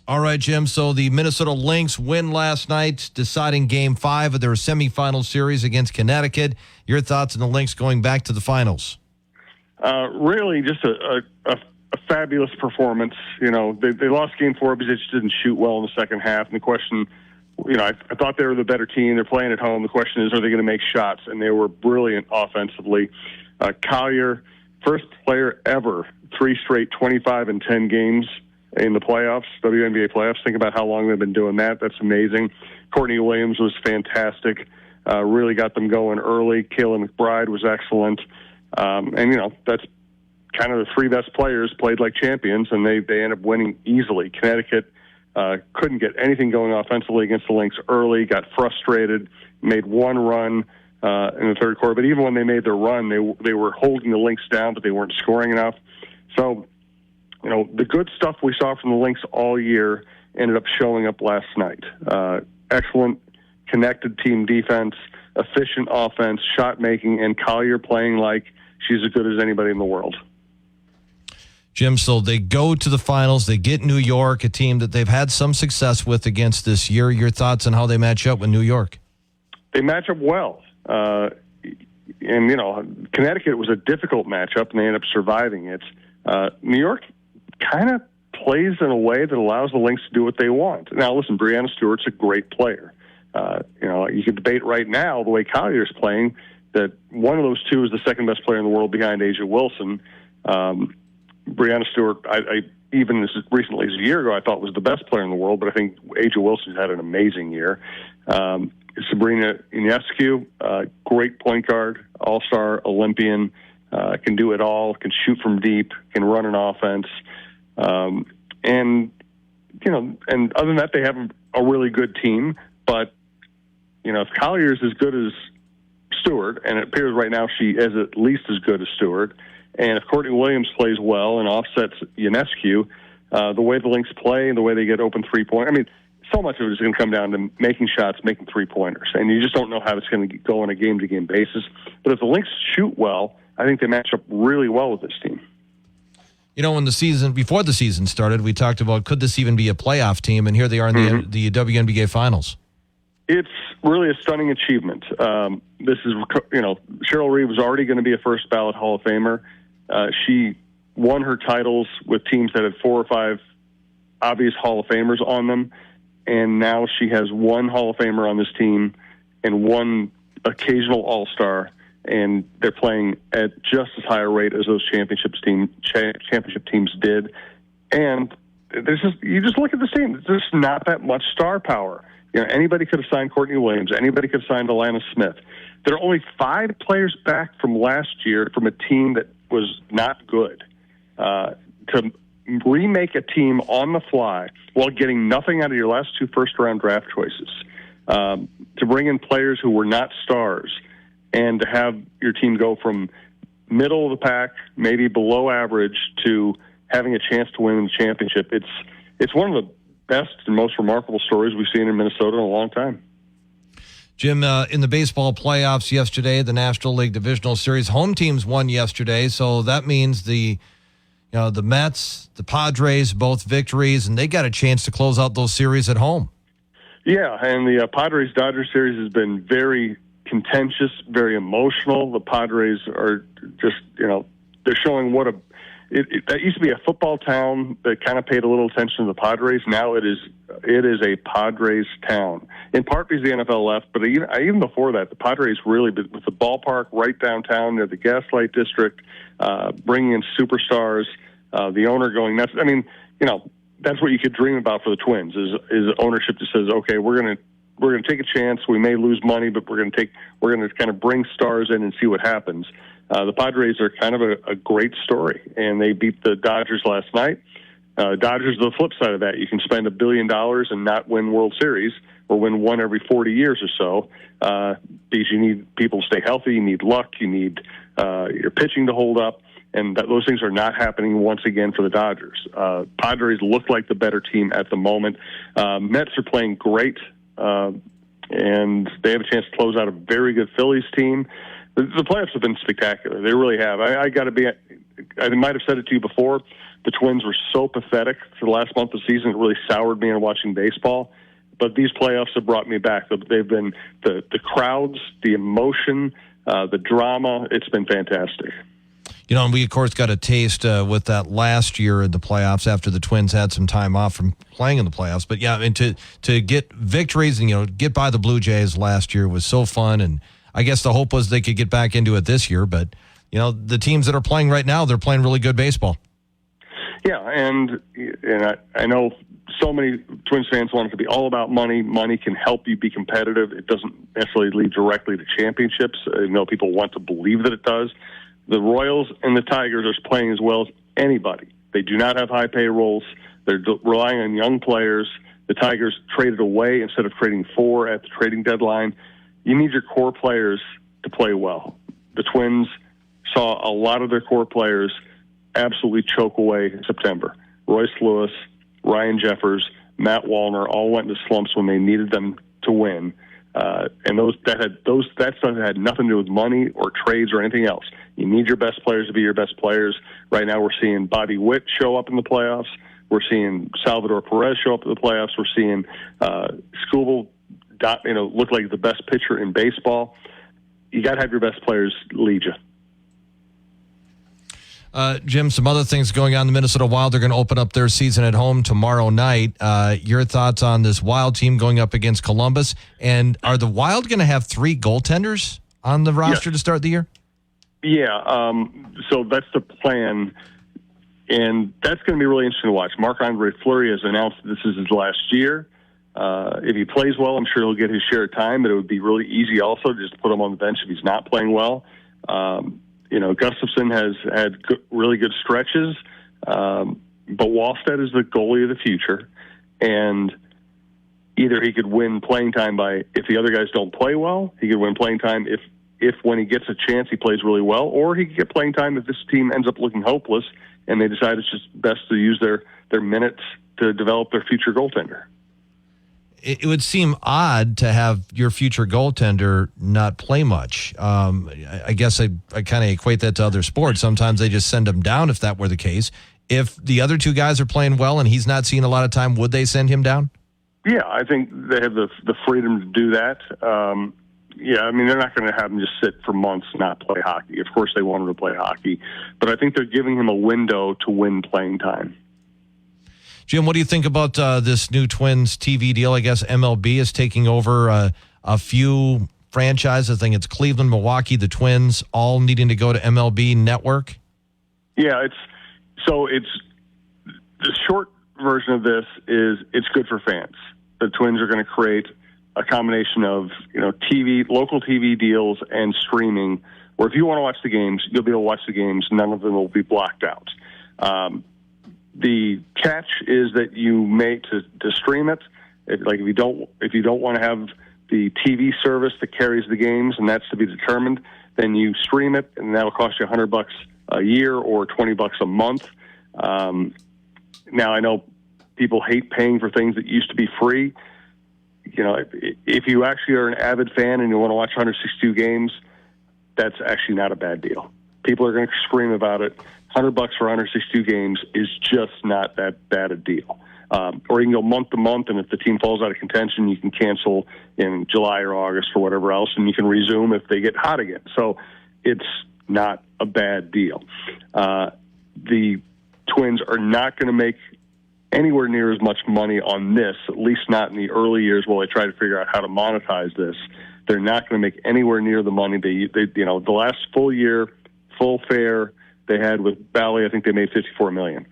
All right, Jim. So the Minnesota Lynx win last night, deciding Game 5 of their semifinal series against Connecticut. Your thoughts on the Lynx going back to the finals? Really, just a fabulous performance. You know, they lost Game 4 because they just didn't shoot well in the second half. And the question, you know, I thought they were the better team. They're playing at home. The question is, are they going to make shots? And they were brilliant offensively. Collier, first player ever, 3 straight 25 and 10 games in the playoffs, WNBA playoffs. Think about how long they've been doing that. That's amazing. Courtney Williams was fantastic. Really got them going early. Kayla McBride was excellent. And, you know, that's kind of the 3 best players played like champions, and they end up winning easily. Connecticut couldn't get anything going offensively against the Lynx early, got frustrated, made one run in the third quarter. But even when they made their run, they were holding the Lynx down, but they weren't scoring enough. So, you know, the good stuff we saw from the Lynx all year ended up showing up last night. Excellent connected team defense, efficient offense, shot making, and Collier playing like she's as good as anybody in the world. Jim, so they go to the finals. They get New York, a team that they've had some success with against this year. Your thoughts on how they match up with New York? They match up well. And, you know, Connecticut was a difficult matchup, and they ended up surviving it. New York kind of plays in a way that allows the Lynx to do what they want. Now, listen, Breanna Stewart's a great player. You know, you could debate right now the way Collier's playing that one of those two is the second best player in the world behind A'ja Wilson. Breanna Stewart, I even as recently as a year ago, I thought was the best player in the world, but I think A'ja Wilson's had an amazing year. Sabrina Ionescu, great point guard, all-star, Olympian, can do it all, can shoot from deep, can run an offense. And, you know, and other than that, they have a really good team. But, you know, if Collier's as good as Stewart, and it appears right now she is at least as good as Stewart, and if Courtney Williams plays well and offsets Ionescu, the way the Lynx play and the way they get open three-point, I mean, so much of it is going to come down to making shots, making three-pointers. And you just don't know how it's going to go on a game-to-game basis. But if the Lynx shoot well, I think they match up really well with this team. You know, before the season started, we talked about could this even be a playoff team, and here they are in the WNBA Finals. It's really a stunning achievement. This is, you know, Cheryl Reeve was already going to be a first ballot Hall of Famer. She won her titles with teams that had 4 or 5 obvious Hall of Famers on them, and now she has 1 Hall of Famer on this team and 1 occasional All-Star, and they're playing at just as high a rate as those championship teams did. And you just look at the team. There's not that much star power. You know, anybody could have signed Courtney Williams. Anybody could have signed Alana Smith. There are only 5 players back from last year from a team that was not good. To remake a team on the fly while getting nothing out of your last 2 first-round draft choices, to bring in players who were not stars, and to have your team go from middle of the pack, maybe below average, to having a chance to win the championship. It's one of the best and most remarkable stories we've seen in Minnesota in a long time. Jim, in the baseball playoffs yesterday, the National League Divisional Series, home teams won yesterday, so that means the Mets, the Padres, both victories, and they got a chance to close out those series at home. Yeah, and the Padres-Dodgers series has been very contentious, very emotional. The Padres are just, you know, they're showing what that used to be a football town that kind of paid a little attention to the Padres. Now it is a Padres town, in part because the NFL left, but even before that, the Padres really, with the ballpark right downtown near the Gaslight District, bringing in superstars, the owner going nuts. I mean, you know, that's what you could dream about for the Twins is ownership that says, okay, we're going to take a chance. We may lose money, but we're going to kind of bring stars in and see what happens. The Padres are kind of a great story, and they beat the Dodgers last night. Dodgers, the flip side of that, you can spend $1 billion and not win World Series or win one every 40 years or so, because you need people to stay healthy, you need luck, you need your pitching to hold up, and those things are not happening once again for the Dodgers. Padres look like the better team at the moment. Mets are playing great, and they have a chance to close out a very good Phillies team. The playoffs have been spectacular. They really have. I got to be. I might have said it to you before. The Twins were so pathetic for the last month of the season. It really soured me on watching baseball. But these playoffs have brought me back. They've been the crowds, the emotion, the drama. It's been fantastic. And we, of course, got a taste with that last year in the playoffs after the Twins had some time off from playing in the playoffs. But, yeah, to get victories and, get by the Blue Jays last year was so fun. And I guess the hope was they could get back into it this year. But, the teams that are playing right now, they're playing really good baseball. Yeah, and I know so many Twins fans want it to be all about money. Money can help you be competitive. It doesn't necessarily lead directly to championships. I know people want to believe that it does. The Royals and the Tigers are playing as well as anybody. They do not have high payrolls. They're relying on young players. The Tigers traded away instead of trading for at the trading deadline. You need your core players to play well. The Twins saw a lot of their core players absolutely choke away in September. Royce Lewis, Ryan Jeffers, Matt Wallner all went into slumps when they needed them to win. And that stuff had nothing to do with money or trades or anything else. You need your best players to be your best players. Right now we're seeing Bobby Witt show up in the playoffs. We're seeing Salvador Perez show up in the playoffs. We're seeing Skubal look like the best pitcher in baseball. You got to have your best players lead you. Jim, some other things going on. The Minnesota Wild are going to open up their season at home tomorrow night. Your thoughts on this Wild team going up against Columbus? And are the Wild going to have 3 goaltenders on the roster to start the year? Yeah, so that's the plan, and that's going to be really interesting to watch. Marc-Andre Fleury has announced that this is his last year. If he plays well, I'm sure he'll get his share of time, but it would be really easy also to just put him on the bench if he's not playing well. Gustafsson has had really good stretches, but Wallstedt is the goalie of the future, and either he could win playing time by, if the other guys don't play well, he could win playing time if when he gets a chance he plays really well, or he could get playing time if this team ends up looking hopeless and they decide it's just best to use their minutes to develop their future goaltender. It would seem odd to have your future goaltender not play much. I guess I kind of equate that to other sports. Sometimes they just send him down if that were the case. If the other 2 guys are playing well and he's not seeing a lot of time, would they send him down? Yeah, I think they have the freedom to do that. They're not going to have him just sit for months and not play hockey. Of course they want him to play hockey, but I think they're giving him a window to win playing time. Jim, what do you think about this new Twins TV deal? I guess MLB is taking over a few franchises. I think it's Cleveland, Milwaukee, the Twins, all needing to go to MLB Network. Yeah, it's the short version of this is it's good for fans. The Twins are going to create a combination of local TV deals and streaming, where if you want to watch the games, you'll be able to watch the games. None of them will be blocked out. The catch is that you may to stream it. If you don't want to have the TV service that carries the games, and that's to be determined, then you stream it, and that'll cost you $100 a year or $20 a month. Now I know people hate paying for things that used to be free. If you actually are an avid fan and you want to watch 162 games, that's actually not a bad deal. People are going to scream about it. $100 for 162 games is just not that bad a deal. Or you can go month to month, and if the team falls out of contention, you can cancel in July or August or whatever else, and you can resume if they get hot again. So it's not a bad deal. The Twins are not going to make anywhere near as much money on this, at least not in the early years while they try to figure out how to monetize this. They're not going to make anywhere near the money they the last full year, full fare they had with Bally, I think they made $54 million.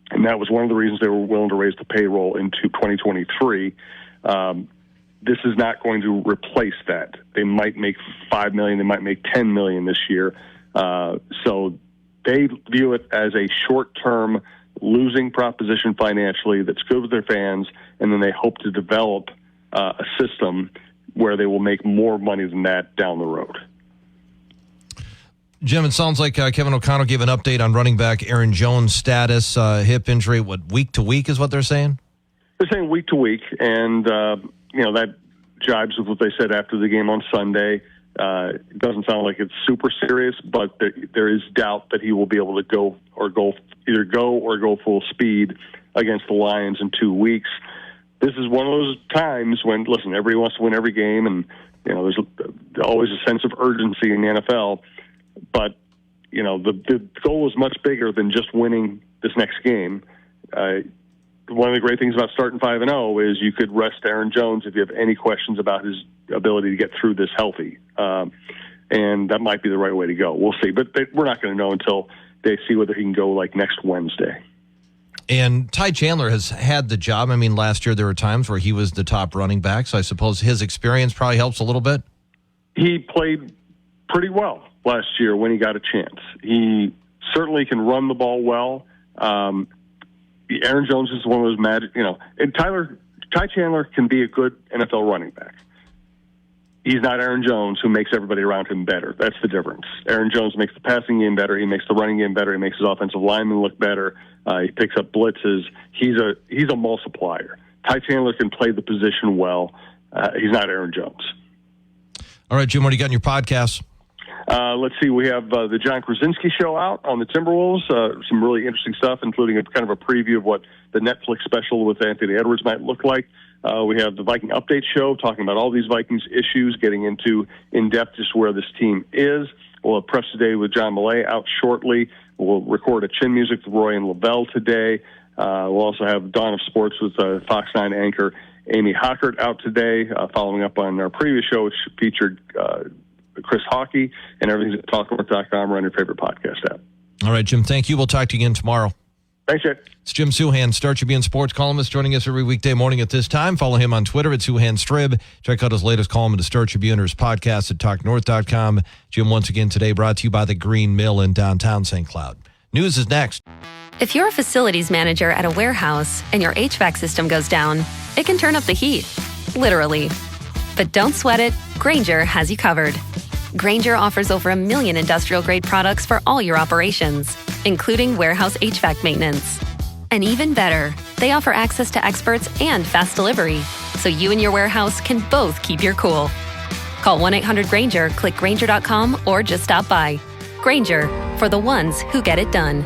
And that was one of the reasons they were willing to raise the payroll into 2023. This is not going to replace that. They might make $5 million, they might make $10 million this year. So they view it as a short-term losing proposition financially that's good with their fans, and then they hope to develop a system where they will make more money than that down the road. Jim, it sounds like Kevin O'Connell gave an update on running back Aaron Jones' status, hip injury, week to week is what they're saying? They're saying week to week, and, that jives with what they said after the game on Sunday. It doesn't sound like it's super serious, but there is doubt that he will be able to go full speed against the Lions in 2 weeks. This is one of those times when, listen, everybody wants to win every game, and there's always a sense of urgency in the NFL. But the goal is much bigger than just winning this next game. One of the great things about starting 5-0 is you could rest Aaron Jones if you have any questions about his ability to get through this healthy. And that might be the right way to go. We'll see. But we're not going to know until they see whether he can go like next Wednesday. And Ty Chandler has had the job. I mean, last year there were times where he was the top running back, so I suppose his experience probably helps a little bit. He played pretty well last year when he got a chance. He certainly can run the ball well. Aaron Jones is one of those magic, and Ty Chandler can be a good NFL running back. He's not Aaron Jones, who makes everybody around him better. That's the difference. Aaron Jones makes the passing game better. He makes the running game better. He makes his offensive linemen look better. He picks up blitzes. He's a multiplier. Ty Chandler can play the position well. He's not Aaron Jones. All right, Jim, what do you got in your podcast? Let's see. We have the John Krasinski show out on the Timberwolves. Some really interesting stuff, including a kind of a preview of what the Netflix special with Anthony Edwards might look like. We have the Viking Update show talking about all these Vikings issues, getting into in-depth just where this team is. We'll have Press Today with John Millay out shortly. We'll record a Chin Music with Roy and Lavelle today. We'll also have Dawn of Sports with Fox 9 anchor Amy Hockert out today, following up on our previous show, which featured Chris Hockey, and everything's at talknorth.com or on your favorite podcast app. All right, Jim, thank you. We'll talk to you again tomorrow. Thanks, Jay. It's Jim Souhan, Star Tribune sports columnist, joining us every weekday morning at this time. Follow him on Twitter at SouhanStrib. Check out his latest column at the Star Tribune or his podcast at talknorth.com. Jim, once again today, brought to you by the Green Mill in downtown St. Cloud. News is next. If you're a facilities manager at a warehouse and your HVAC system goes down, it can turn up the heat, literally. But don't sweat it. Grainger has you covered. Grainger offers over 1 million industrial-grade products for all your operations, including warehouse HVAC maintenance. And even better, they offer access to experts and fast delivery, so you and your warehouse can both keep your cool. Call 1-800-GRAINGER, click Grainger.com, or just stop by. Grainger, for the ones who get it done.